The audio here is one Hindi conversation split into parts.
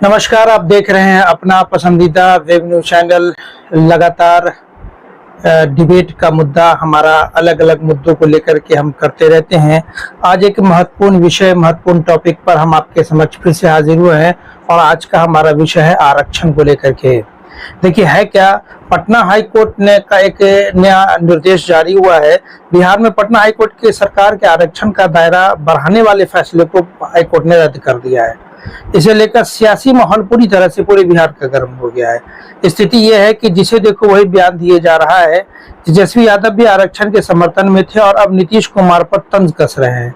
नमस्कार, आप देख रहे हैं अपना पसंदीदा वेब न्यूज चैनल। लगातार डिबेट का मुद्दा हमारा अलग अलग मुद्दों को लेकर के हम करते रहते हैं। आज एक महत्वपूर्ण विषय, महत्वपूर्ण टॉपिक पर हम आपके समक्ष फिर से हाजिर हुए हैं और आज का हमारा विषय है आरक्षण को लेकर के। देखिए है क्या, पटना हाई कोर्ट ने का एक नया निर्देश जारी हुआ है। बिहार में पटना हाई कोर्ट की सरकार के आरक्षण का दायरा बढ़ाने वाले फैसले को हाई कोर्ट ने रद्द कर दिया है। इसे लेकर सियासी माहौल पूरी तरह से पूरे बिहार का गर्म हो गया है। स्थिति यह है कि जिसे देखो वही बयान दिए जा रहा है। तेजस्वी यादव भी आरक्षण के समर्थन में थे और अब नीतीश कुमार पर तंज कस रहे हैं।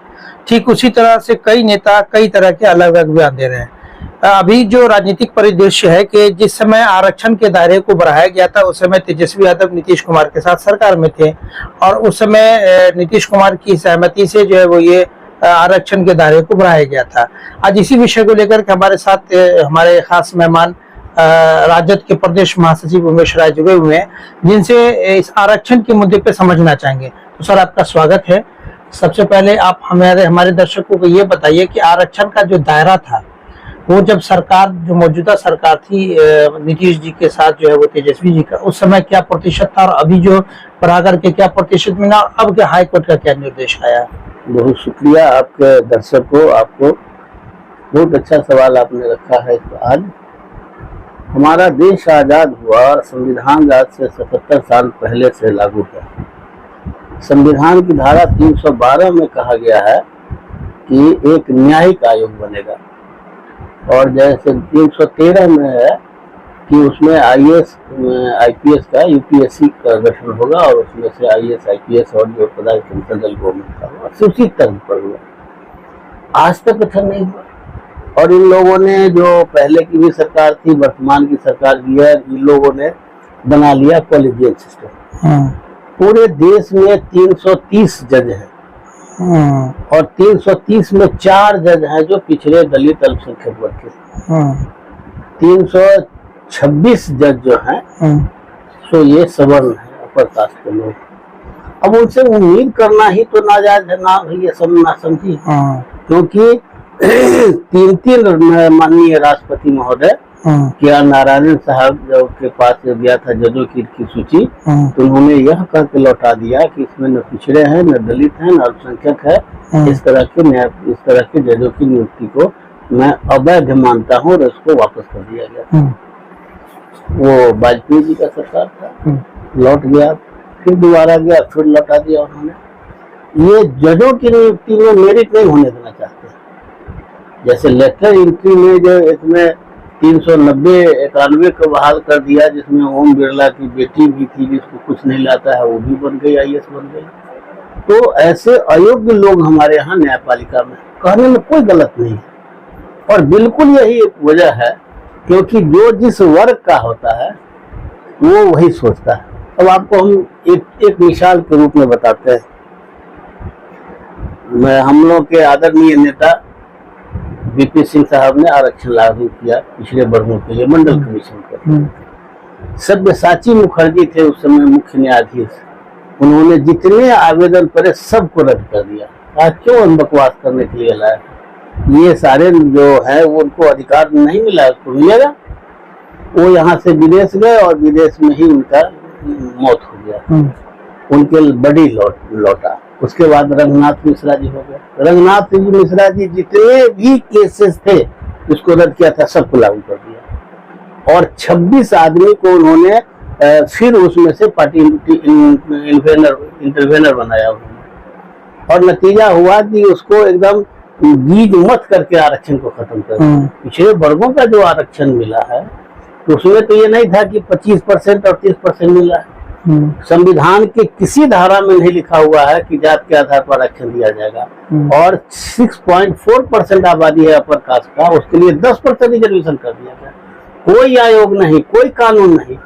ठीक उसी तरह से कई नेता कई तरह के अलग अलग बयान दे रहे हैं। अभी जो राजनीतिक परिदृश्य है कि जिस समय आरक्षण के दायरे को बढ़ाया गया था उस समय तेजस्वी यादव नीतीश कुमार के साथ सरकार में थे और उस समय नीतीश कुमार की सहमति से जो है वो ये आरक्षण के दायरे को बढ़ाया गया था। आज इसी विषय को लेकर के हमारे साथ हमारे खास मेहमान राजद के प्रदेश महासचिव उमेश राय जुड़े हुए हैं, जिनसे इस आरक्षण के मुद्दे पे समझना चाहेंगे। तो सर, आपका स्वागत है। सबसे पहले आप हमारे दर्शकों को ये बताइए कि आरक्षण का जो दायरा था वो जब सरकार, जो मौजूदा सरकार थी नीतीश जी के साथ जो है वो तेजस्वी जी का, उस समय क्या प्रतिशत था और अभी जो बढ़ा करके क्या प्रतिशत मिला, अब क्या हाईकोर्ट का क्या निर्देश आया? बहुत शुक्रिया आपके दर्शकों, आपको बहुत अच्छा सवाल आपने रखा है। आज हमारा देश आजाद हुआ और संविधान आज से 77 साल पहले से लागू है। संविधान की धारा 312 में कहा गया है कि एक न्यायिक आयोग बनेगा और जैसे 313 में है कि उसमें आईएएस आईपीएस का यूपीएससी का गठन होगा और उसमें से आईएएस आईपीएस और जो पदाधिकारी सेंट्रल गवर्नमेंट का होगा, उसी तर्ज पर हुआ। आज तक गठन नहीं हुआ और इन लोगों ने, जो पहले की भी सरकार थी, वर्तमान की सरकार भी है, इन लोगों ने बना लिया कॉलेजियन सिस्टम। पूरे देश में 330 जज हैं और 330 में 4 जज हैं जो पिछड़े दलित अल्पसंख्यक वर्ग के। 326 जज जो हैं सो ये सवर्ण है, अपर कास्ट के लोग। अब उनसे उम्मीद करना ही तो नाजायज है ना, ये सब ना समझी, क्योंकि 3 माननीय राष्ट्रपति महोदय के आर नारायण साहब जब के पास गया था जजों की सूची, तो उन्होंने यह कह के लौटा दिया कि इसमें न पिछड़े हैं, न दलित हैं, न अल्पसंख्यक है। इस तरह के जजों की नियुक्ति को मैं अवैध मानता हूँ और इसको वापस कर दिया गया। वो वाजपेयी जी का सरकार था, लौट गया, फिर दोबारा गया, फिर लौटा दिया उन्होंने। ये जजों की नियुक्ति में मेरिट नहीं होने देना चाहते। जैसे लेटर एंट्री में जो इसमें 390-91 को बहाल कर दिया, जिसमें ओम बिरला की बेटी भी थी जिसको कुछ नहीं लाता है, वो भी बन गई, आईएएस बन गई। तो ऐसे अयोग्य लोग हमारे यहाँ न्यायपालिका में, कहने में कोई गलत नहीं है और बिल्कुल यही एक वजह है, क्योंकि जो जिस वर्ग का होता है वो वही सोचता है। अब आपको हम एक मिसाल के रूप में बताते हैं। हम लोग के आदरणीय नेता वीपी सिंह साहब ने आरक्षण लागू किया पिछड़े वर्गों के लिए मंडल कमीशन पर। सब्यसाची मुखर्जी थे उस समय मुख्य न्यायाधीश, उन्होंने जितने आवेदन पड़े सबको रद्द कर दिया। आज क्यों हम बकवास करने के लिए लाए? ये सारे जो है वो उनको अधिकार नहीं मिला, उसको मिलेगा। वो यहाँ से विदेश गए और विदेश में ही उनका मौत हो गया, उनके बॉडी लौटा। उसके बाद रंगनाथ मिश्रा जी हो गए। रंगनाथ जी मिश्रा जी जितने भी केसेस थे उसको रद्द किया था, सबको लागू कर दिया और 26 आदमी को उन्होंने फिर उसमें से पार्टी इंटरवेनर बनाया उन्होंने और नतीजा हुआ कि उसको एकदम गीज मत करके आरक्षण को खत्म कर दिया। पिछड़े वर्गों का जो आरक्षण मिला है तो उसमें तो ये नहीं था कि 25% और 30% मिला है। संविधान के किसी धारा में नहीं लिखा हुआ है कि जात के आधार पर आरक्षण दिया जाएगा और 6.4% आबादी है अपर कास्ट का, उसके लिए 10% रिजर्वेशन कर दिया गया। कोई आयोग नहीं, कोई कानून नहीं।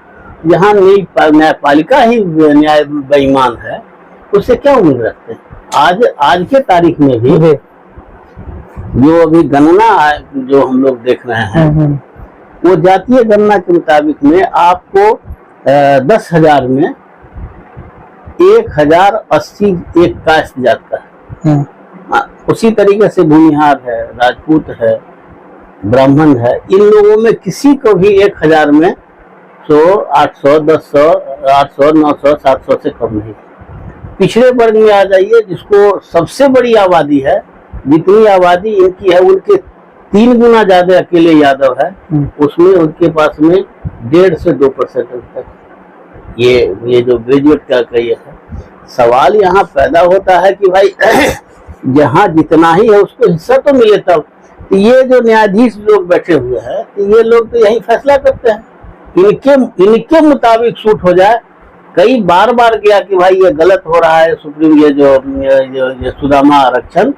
यहाँ न्यायपालिका ही न्याय बेईमान है, उससे क्या उम्मीद रखते हैं? आज के तारीख में भी जो अभी गणना जो हम लोग देख रहे हैं वो जातीय गणना के मुताबिक में आपको 10,000 में 1080 एक कास्ट जात का है। उसी तरीके से भूमिहार है, राजपूत है, ब्राह्मण है, इन लोगों में किसी को भी 1000 में 100, 800, 1000, 800, 900, 700 से कम नहीं। पिछड़े वर्ग में आ जाइए, जिसको सबसे बड़ी आबादी है, जितनी आबादी इनकी है उनके 3 गुना ज्यादा अकेले यादव है, उसमें उनके पास में 1.5 से 2% तक ये जो ग्रेजुएट का कहिए है। सवाल यहाँ पैदा होता है कि भाई जहाँ जितना ही है उसको हिस्सा तो मिले तब। तो ये जो न्यायाधीश लोग बैठे हुए हैं, तो ये लोग तो यही फैसला करते हैं, इनके मुताबिक सूट हो जाए। कई बार गया कि भाई ये गलत हो रहा है, सुप्रीम ये जो सुदामा आरक्षण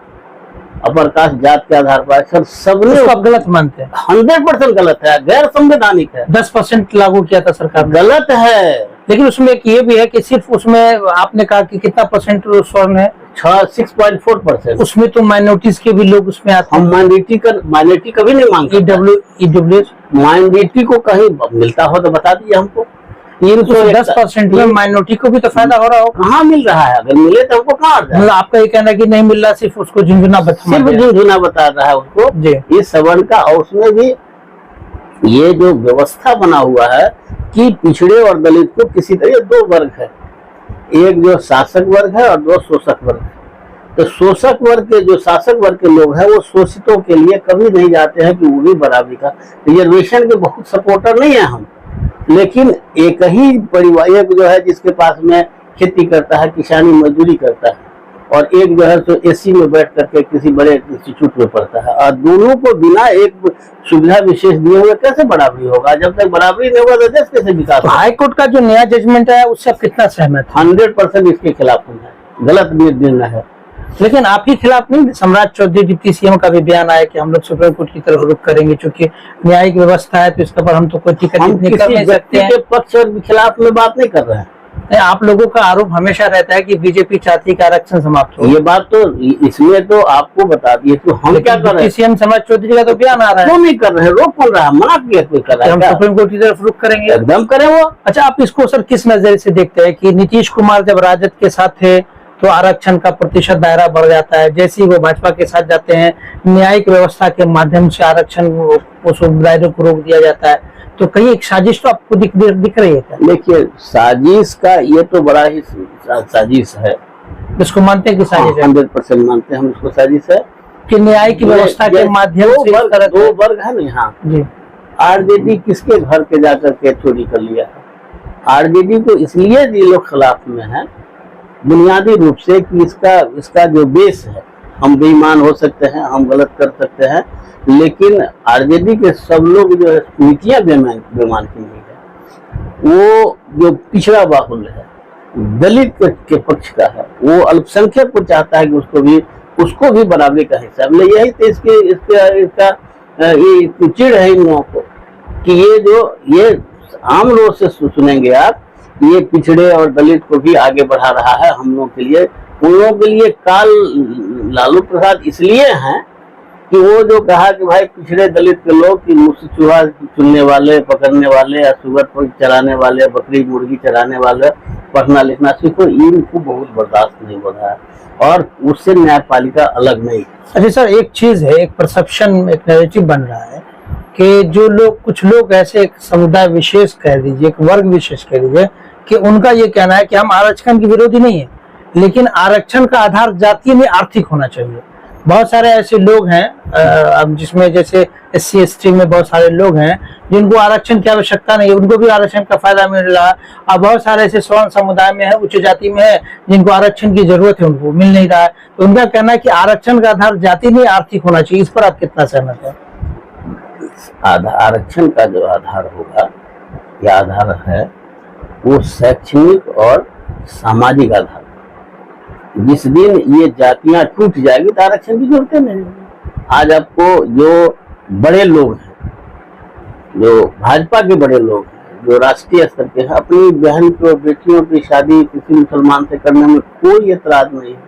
अपर कास्ट जात के आधार पर सर सबने उसको आप गलत मानते हैं? 100% गलत है, गैर संवैधानिक है। 10% लागू किया था सरकार ने, गलत है। लेकिन उसमें एक ये भी है कि सिर्फ उसमें आपने कहा कि कितना परसेंट स्वर्ण है? 6.4%। उसमें तो माइनॉरिटीज के भी लोग उसमें आते हैं। हम माइनॉरिटी कभी नहीं मांगते। ईडब्ल्यू माइनॉरिटी को कहीं मिलता हो तो बता दीजिए हमको। 10% में माइनॉरिटी को भी तो फायदा हो रहा हो। कहाँ मिल रहा है? अगर मिले तो हमको कहाँ? मतलब आपका ये कहना है कि नहीं मिल रहा, सिर्फ उसको झुंझुना बता रहा है उसको इस सवर्ण का। और उसमें भी ये जो व्यवस्था बना हुआ है कि पिछड़े और दलित को किसी तरह 2 वर्ग है, एक जो शासक वर्ग है और 2 शोषक वर्ग है। तो शोषक वर्ग के जो शासक वर्ग के लोग हैं वो शोषितों के लिए कभी नहीं जाते हैं कि वो भी बराबरी का। रिजर्वेशन के बहुत सपोर्टर नहीं है हम, लेकिन एक ही परिवार, एक जो है जिसके पास में खेती करता है, किसानी मजदूरी करता है, और एक जो है तो एसी में बैठ करके किसी बड़े इंस्टीट्यूट में पढ़ता है, और दोनों को बिना एक सुविधा विशेष दिए हुए कैसे बराबरी होगा? जब तक बराबरी नहीं होगा तो देश कैसे विकास होगा? हाई कोर्ट का जो नया जजमेंट है उससे आप कितना सहमत हैं? 100% इसके खिलाफ है, गलत निर्णय है। लेकिन आप ही खिलाफ नहीं, सम्राट चौधरी डिप्टी सीएम का भी बयान आया कि हम लोग सुप्रीम कोर्ट की तरफ रुख करेंगे, क्योंकि न्यायिक व्यवस्था है तो इसके पर हम तो कोई टिकट नहीं कर नहीं सकते हैं। के पक्ष और खिलाफ में बात नहीं कर रहे हैं। आप लोगों का आरोप हमेशा रहता है कि बीजेपी चाहती है कि आरक्षण समाप्त हो। ये बात तो इसमें तो आपको बता दिए, तो हम क्या कर रहे हैं? सीएम सम्राट चौधरी का तो बयान आ रहा है। क्यों नहीं कर रहे हैं? रोक कौन रहा है? मना किया कोई कर रहा है? हम सुप्रीम कोर्ट की तरफ रुख करेंगे, एकदम करें वो। अच्छा, आप इसको सर किस नजरिए से देखते हैं कि नीतीश कुमार जब राजद के साथ थे तो आरक्षण का प्रतिशत दायरा बढ़ जाता है, जैसे ही वो भाजपा के साथ जाते हैं न्यायिक व्यवस्था के माध्यम से आरक्षण उस दायरे को रोक दिया जाता है, तो कहीं एक साजिश तो आपको दिख रही है क्या? देखिए, साजिश का ये तो बड़ा ही साजिश है। इसको मानते हैं कि साजिश है? 100% मानते हैं हम इसको साजिश है कि न्यायिक व्यवस्था के माध्यम से 2 वर्ग है ना यहाँ जी। आरजेडी किसके घर के जाकर के चोरी कर लिया है? आरजेडी को इसलिए ये लोग खिलाफ में है बुनियादी रूप से कि इसका जो बेस है, हम बेईमान हो सकते हैं, हम गलत कर सकते हैं, लेकिन आरजेडी के सब लोग जो है नीतियां बेईमान की नहीं है। वो जो पिछड़ा बाहुल्य है, दलित के पक्ष का है, वो अल्पसंख्यक को चाहता है कि उसको भी बराबरी का हिस्सा मिले। यही तो इसका ये चिड़ है इन लोगों को कि ये आम लोग से सुनेंगे आप, ये पिछड़े और दलित को भी आगे बढ़ा रहा है हम लोगों के लिए। उन लोगों के लिए काल लालू प्रसाद इसलिए हैं कि वो जो कहा कि भाई पिछड़े दलित के लोग कि मुझसे चूहा चुनने वाले, पकड़ने वाले, या सुगर चराने वाले, बकरी मुर्गी चराने वाले पढ़ना लिखना सीखो, इनको बहुत बर्दाश्त नहीं हो रहा है और उससे न्यायपालिका अलग नहीं। अच्छा सर, एक चीज है, एक परसेप्शन, एक नैरेटिव बन रहा है कि जो लोग, कुछ लोग ऐसे समुदाय विशेष कह दीजिए, एक वर्ग विशेष कह दीजिए, कि उनका ये कहना है कि हम आरक्षण की विरोधी नहीं है, लेकिन आरक्षण का आधार जातीय में आर्थिक होना चाहिए। बहुत सारे ऐसे लोग हैं अब जिसमें जैसे SC ST में बहुत सारे लोग हैं जिनको आरक्षण की आवश्यकता नहीं है, उनको भी आरक्षण का फायदा मिल रहा है, और बहुत सारे ऐसे स्वर्ण समुदाय में है, उच्च जाति में है, जिनको आरक्षण की जरूरत है, उनको मिल नहीं रहा है। तो उनका कहना है कि आरक्षण का आधार जाति नहीं आर्थिक होना चाहिए। इस पर आप कितना सहमत है? आरक्षण का जो आधार होगा या आधार है वो शैक्षणिक और सामाजिक आधार। जिस दिन ये जातियां टूट जाएगी तो आरक्षण की जरूरत नहीं। आज आपको जो बड़े लोग हैं, जो भाजपा के बड़े लोग हैं, जो राष्ट्रीय स्तर के हैं, अपनी बहन को, बेटियों की शादी किसी मुसलमान से करने में कोई एतराज नहीं है,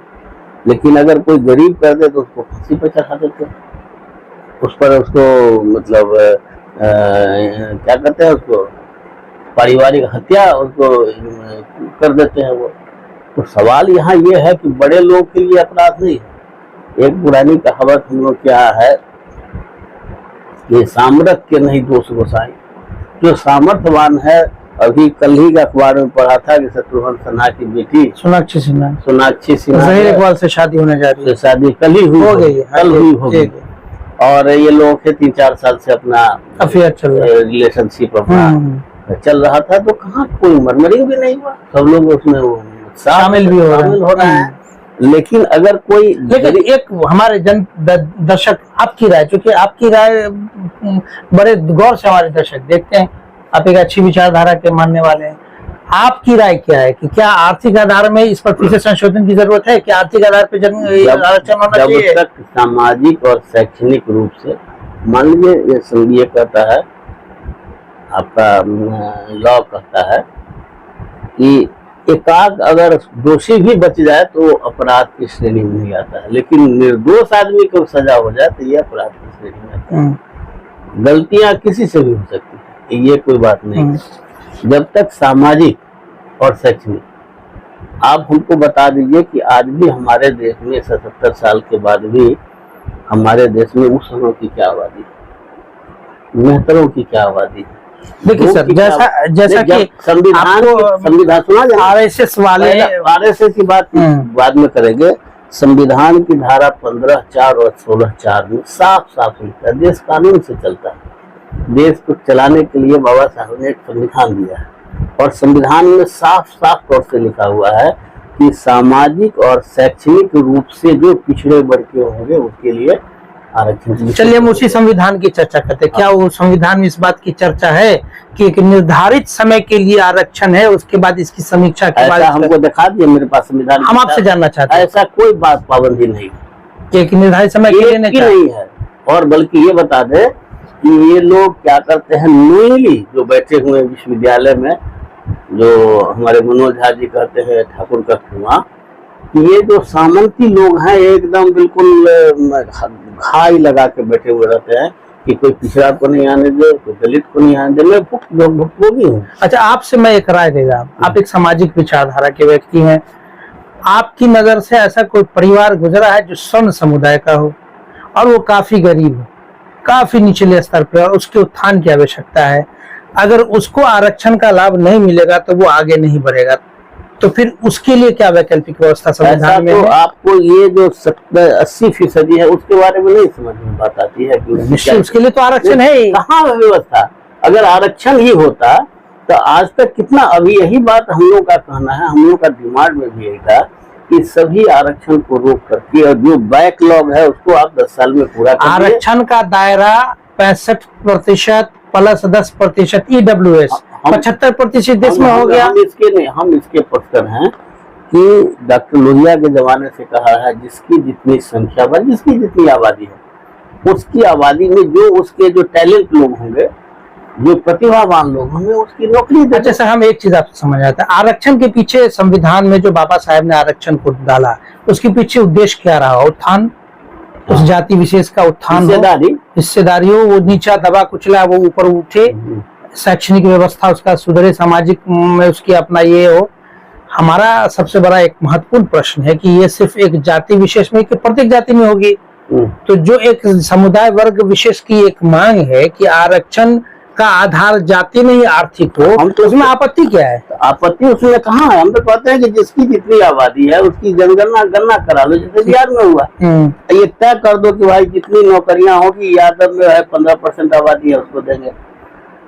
लेकिन अगर कोई गरीब कर दे तो उसको फांसी पर चढ़ा देते हैं, उस पर उसको मतलब क्या कहते हैं, उसको पारिवारिक हत्या उसको कर देते हैं वो। तो सवाल यहाँ ये है कि बड़े लोग के लिए अपराध नहीं है। एक पुरानी कहावत हम लोग क्या है ये सामर्थ्य नहीं दोष गोसाई। जो सामर्थ्यवान है, अभी कल ही का अखबार में पढ़ा था कि शत्रुघ्न सिन्हा की बेटी सोनाक्षी सिन्हा सिन्हा जहीर इकबाल से शादी होने जा रही है। शादी कल ही हुई, हो गई है, कल हुई होगी। और ये लोग के 3-4 साल से अपना अफेयर चल रहा है, रिलेशनशिप अपना चल रहा था। तो कहाँ कोई मर्मरिंग भी नहीं हुआ, सब लोग उसमें शामिल भी हो रहे हैं। लेकिन अगर कोई, लेकिन एक हमारे दर्शक आपकी राय, क्योंकि आपकी राय बड़े गौर से हमारे दर्शक देखते हैं, आप एक अच्छी विचारधारा के मानने वाले हैं, आपकी राय क्या है कि क्या आर्थिक आधार में इस पर फिर से संशोधन की जरूरत है? क्या आर्थिक आधार पर आरक्षण होना चाहिए? जब तक सामाजिक और शैक्षणिक रूप से, मान लीजिए ये संघीय कहता है, आपका लॉ कहता है कि एकाक अगर दोषी भी बच जाए तो अपराध की श्रेणी में नहीं आता है, लेकिन निर्दोष आदमी को सजा हो जाए तो ये अपराध की श्रेणी में आता है। गलतियां किसी से भी हो सकती है, ये कोई बात नहीं। जब तक सामाजिक और शैक्षणिक, आप हमको बता दीजिए कि आज भी हमारे देश में 77 साल के बाद भी हमारे देश में उस समय की क्या आबादी है, मेहतरों की क्या आबादी है। देखिए सर, जैसा कि संविधान सुना, आरएसएस वाले, आरएसएस की बात बाद में करेंगे। संविधान की धारा 15(4) और 16(4) में साफ साफ लिखा है, देश कानून से चलता है। देश को चलाने के लिए बाबा साहब ने एक संविधान दिया है, और संविधान में साफ साफ तौर से लिखा हुआ है कि सामाजिक और शैक्षणिक रूप से जो पिछड़े वर्ग के होंगे उसके लिए आरक्षण। चलिए हम उसी संविधान की चर्चा करते हैं। क्या वो संविधान में इस बात की चर्चा है कि एक निर्धारित समय के लिए आरक्षण है, उसके बाद इसकी समीक्षा के बाद? हमको दिखा दिए, मेरे पास संविधान, हम आपसे जानना चाहते हैं। ऐसा कोई बात पाबंदी नहीं है, एक निर्धारित समय के लिए नहीं है। और बल्कि ये बता दे कि ये लोग क्या करते हैं, नोइली जो बैठे हुए विश्वविद्यालय में, जो हमारे मनोज झा जी कहते हैं ठाकुर का कुआं, ये जो सामंती लोग हैं एकदम बिल्कुल घाई लगा के बैठे हुए रहते हैं कि कोई पिछड़ा को नहीं आने दे, कोई दलित को नहीं आने दे। मैं भुक्तभोगी हूँ। अच्छा, आपसे मैं एक राय देगा, आप एक सामाजिक विचारधारा के व्यक्ति हैं, आपकी नजर से ऐसा कोई परिवार गुजरा है जो स्वर्ण समुदाय का हो और वो काफी गरीब हो, काफी निचले स्तर पर, और उसके उत्थान की आवश्यकता है, अगर उसको आरक्षण का लाभ नहीं मिलेगा तो वो आगे नहीं बढ़ेगा, तो फिर उसके लिए क्या वैकल्पिक व्यवस्था संविधान में? तो आपको ये जो 70-80% है उसके बारे में नहीं समझ में बात आती है कि उसके लिए तो आरक्षण है ही। कहाँ व्यवस्था? अगर आरक्षण ही होता तो आज तक कितना, अभी यही बात हम लोग का कहना है, हम लोग का डिमांड में भी यही था कि सभी आरक्षण को रोक करके, और जो बैकलॉग है उसको आप 10 साल में पूरा कर। आरक्षण का दायरा 65% प्लस 10% EWS, 75% देश में हो गया। हम इसके पक्षकर हैं कि डॉक्टर लोहिया के जमाने से कहा है, जिसकी जितनी संख्या बन, जिसकी जितनी आबादी है, उसकी आबादी में जो उसके जो टैलेंट लोग होंगे, जो प्रतिभावान लोग होंगे, उसकी नौकरी दे। अच्छा सर, हम एक चीज आपसे समझ आता है, आरक्षण के पीछे संविधान में जो बाबा साहब ने आरक्षण को डाला, उसके पीछे उद्देश्य क्या रहा? उत्थान, उस जाति विशेष का उत्थान, हिस्सेदारी हो, वो नीचा दबा कुचला वो ऊपर उठे, शैक्षणिक व्यवस्था उसका सुधरे, सामाजिक में उसकी अपना ये हो। हमारा सबसे बड़ा एक महत्वपूर्ण प्रश्न है कि ये सिर्फ एक जाति विशेष में कि प्रत्येक जाति में होगी, तो जो एक समुदाय वर्ग विशेष की एक मांग है कि आरक्षण का आधार जाति नहीं आर्थिक हो, हम तो उसमें आपत्ति क्या है? आपत्ति उसमें कहाँ है? हम तो कहते हैं कि जिसकी जितनी आबादी है उसकी जनगणना गणना करा लो, जैसे बिहार में हुआ। ये तय कर दो कि भाई जितनी नौकरियां होगी, यादव में है 15% आबादी है उसको देंगे,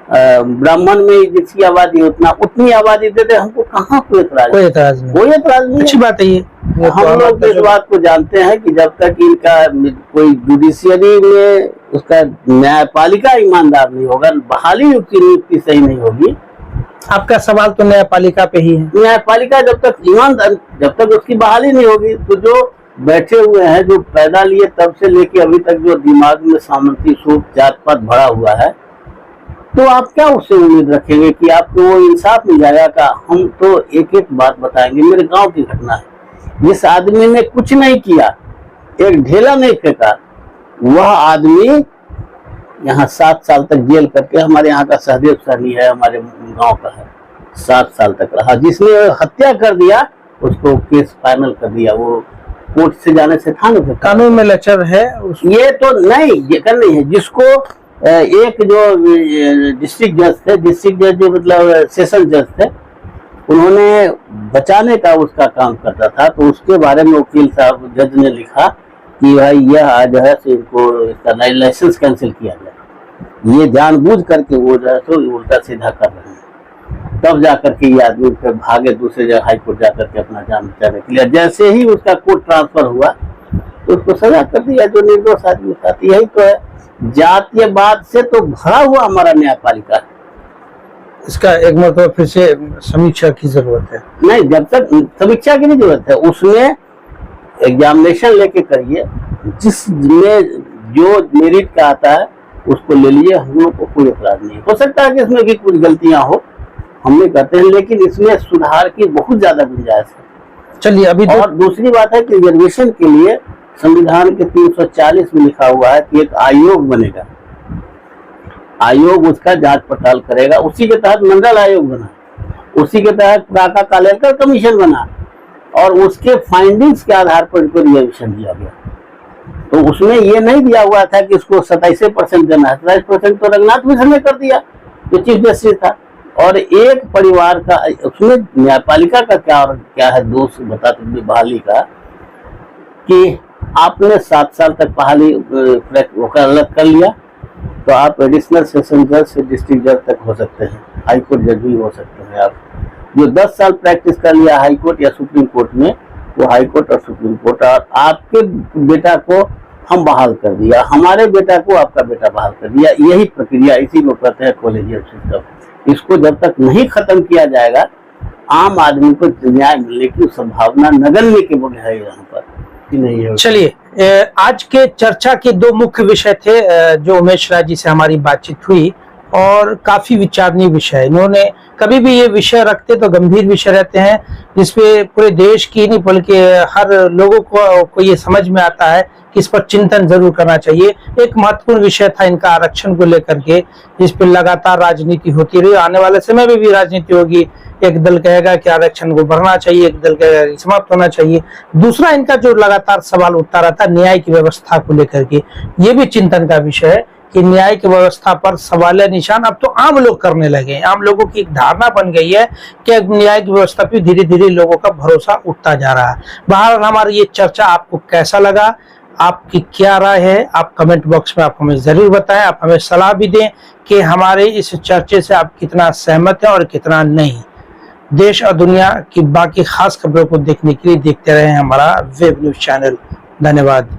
ब्राह्मण में जिसकी आबादी उतनी आबादी दे दे, हमको कहाँ कोई एतराज नहीं। अच्छी बात है ये। हम लोग इस बात को जानते हैं कि जब तक इनका कोई जुडिशियरी में उसका न्यायपालिका ईमानदार नहीं होगा, बहाली की नियुक्ति सही नहीं होगी। आपका सवाल तो न्यायपालिका पे ही है। न्यायपालिका जब तक ईमानदार, जब तक उसकी बहाली नहीं होगी, तो जो बैठे हुए हैं, जो पैदा लिए तब से लेके अभी तक जो दिमाग में सामंती सूट जात पात भरा हुआ है, तो आप क्या उससे उम्मीद रखेंगे कि आपको वो इंसाफ मिल जाएगा का? हम तो एक एक बात बताएंगे। मेरे गांव की घटना है, जिस आदमी ने कुछ नहीं किया, एक ढेला नहीं फेंका, वह आदमी यहाँ 7 साल तक जेल करके, हमारे यहाँ का सहदेव सहनी है, हमारे गांव का है, 7 साल तक रहा। जिसने हत्या कर दिया उसको केस फाइनल कर दिया, वो कोर्ट से जाने से था ना, कानून में लचर है। ये तो नहीं, ये कर नहीं है। जिसको एक जो डिस्ट्रिक्ट जज थे, डिस्ट्रिक्ट जज मतलब सेशन जज थे, उन्होंने बचाने का उसका काम करता था, तो उसके बारे में वकील साहब जज ने लिखा कि भाई यह आज है तो इनको इसका लाइसेंस कैंसिल किया गया, ये जानबूझ करके वो जो है तो उल्टा सीधा कर रहे हैं। तब जाकर के ये आदमी फिर भागे दूसरे जगह हाई कोर्ट जाकर के अपना जान बचाने के लिए। जैसे ही उसका कोर्ट ट्रांसफर हुआ तो उसको सजा कर दिया जो निर्दोष आदमी था। यही तो है, जातीयवाद से तो भरा हुआ हमारा न्यायपालिका है। इसका एक मतलब फिर से समीक्षा की जरूरत है। नहीं, जब तक समीक्षा की नहीं जरूरत है, उसमें एग्जामिनेशन लेके करिए, जिसमें जो मेरिट का आता है उसको ले लीजिए। हम लोग को कोई अपराध नहीं हो सकता है कि इसमें भी कुछ गलतियां हो, हम नहीं करते हैं, लेकिन इसमें सुधार की बहुत ज्यादा गुंजाइश है। चलिए अभी और दूसरी बात है कि रिजर्वेशन के लिए संविधान के 340 में लिखा हुआ है कि एक आयोग बनेगा, आयोग उसका जांच पड़ताल करेगा। उसी के तहत मंडल आयोग बना, उसी के तहत प्राका कालेलकर कमीशन बना, और उसके फाइंडिंग्स के आधार पर इनको रिजर्वेशन दिया गया। तो उसमें ये नहीं दिया हुआ था कि इसको 27% देना है, 27% तो रंगनाथ मिश्र ने कर दिया जो चीफ जस्टिस था। और एक परिवार का, उसमें न्यायपालिका का क्या है दोष बताते बहाली का, कि आपने 7 साल तक बहाली वकालत कर लिया तो आप एडिशनल सेशन जज से डिस्ट्रिक्ट जज तक हो सकते हैं, हाई कोर्ट जज भी हो सकते हैं। आप जो 10 साल प्रैक्टिस कर लिया हाई कोर्ट या सुप्रीम कोर्ट में, वो हाई कोर्ट और सुप्रीम कोर्ट, और आपके बेटा को हम बहाल कर दिया, हमारे बेटा को आपका बेटा बहाल कर दिया। यही प्रक्रिया, इसी को कहते हैं कॉलेजियम सिस्टम। इसको जब तक नहीं खत्म किया जाएगा, आम आदमी को न्याय मिलने की संभावना नगण्य के बगैर है यहाँ पर नहीं है। चलिए, आज के चर्चा के 2 मुख्य विषय थे जो उमेश राय जी से हमारी बातचीत हुई, और काफी विचारणीय विषय। इन्होंने कभी भी ये विषय रखते तो गंभीर विषय रहते हैं, जिसपे पूरे देश की नहीं बल्कि हर लोगों को ये समझ में आता है कि इस पर चिंतन जरूर करना चाहिए। एक महत्वपूर्ण विषय था इनका आरक्षण को लेकर के, जिस पर लगातार राजनीति होती रही, आने वाले समय में भी राजनीति होगी। एक दल कहेगा कि आरक्षण को बढ़ना चाहिए, एक दल कहेगा कि समाप्त होना चाहिए। दूसरा इनका जो लगातार सवाल उठता रहता है न्याय की व्यवस्था को लेकर के, ये भी चिंतन का विषय है कि न्याय की व्यवस्था पर सवालिया निशान अब तो आम लोग करने लगे। आम लोगों की एक धारणा बन गई है कि न्याय की व्यवस्था पे धीरे धीरे लोगों का भरोसा उठता जा रहा है। बहरहाल हमारी ये चर्चा आपको कैसा लगा, आपकी क्या राय है, आप कमेंट बॉक्स में आप हमें जरूर बताएं। आप हमें सलाह भी दें कि हमारे इस चर्चे से आप कितना सहमत हैं और कितना नहीं। देश और दुनिया की बाकी खास खबरों को देखने के लिए देखते रहें हमारा वेब न्यूज चैनल। धन्यवाद।